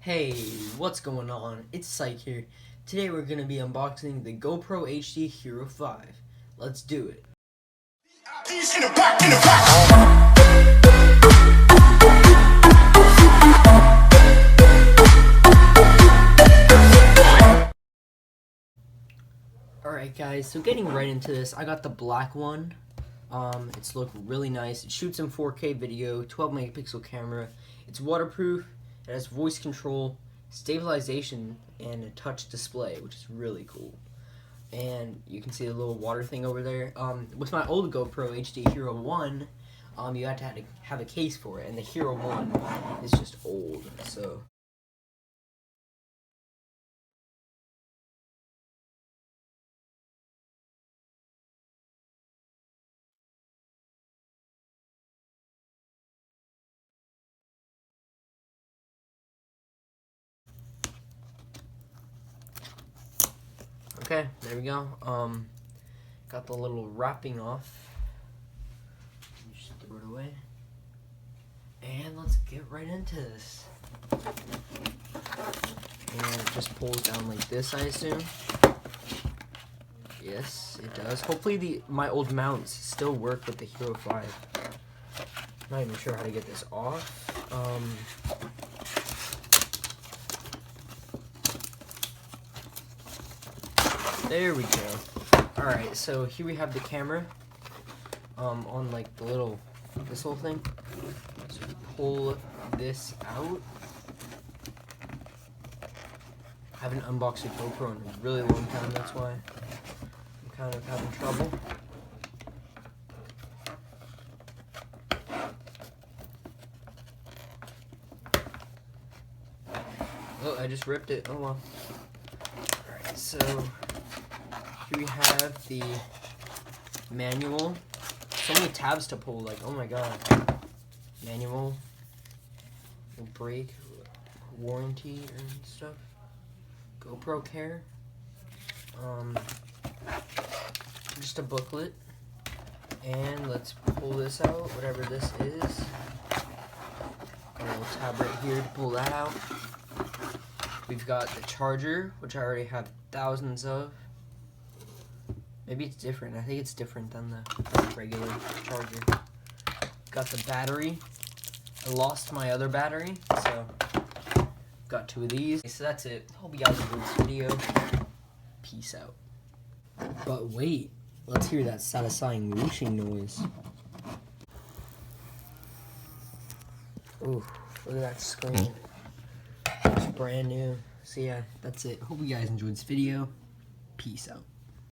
Hey, what's going on? It's Psych here. Today we're going to be unboxing the GoPro HD Hero 5. Let's do it. Alright guys, so getting right into this, I got the black one. It's looked really nice. It shoots in 4K video, 12 megapixel camera. It's waterproof. It has voice control, stabilization, and a touch display, which is really cool. And you can see the little water thing over there. With my old GoPro HD Hero 1, you had to have a case for it, and the Hero 1 is just old, so... Okay, there we go. Got the little wrapping off. Just throw it away. And let's get right into this. And it just pulls down like this, I assume. Yes, it does. Hopefully my old mounts still work with the Hero 5. I'm not even sure how to get this off. There we go. Alright, so here we have the camera on like this little thing. So pull this out. I haven't unboxed a GoPro in a really long time, that's why I'm kind of having trouble. Oh, I just ripped it. Oh well. Alright, so here we have the manual. So many tabs to pull, like, oh my god. Manual, brake, warranty and stuff. GoPro Care. Just a booklet. And let's pull this out, whatever this is. Got a little tab right here to pull that out. We've got the charger, which I already have thousands of. Maybe it's different. I think it's different than the regular charger. Got the battery. I lost my other battery, so got two of these. So that's it. Hope you guys enjoyed this video. Peace out. But wait, let's hear that satisfying whooshing noise. Ooh, look at that screen. It's brand new. So yeah, that's it. Hope you guys enjoyed this video. Peace out.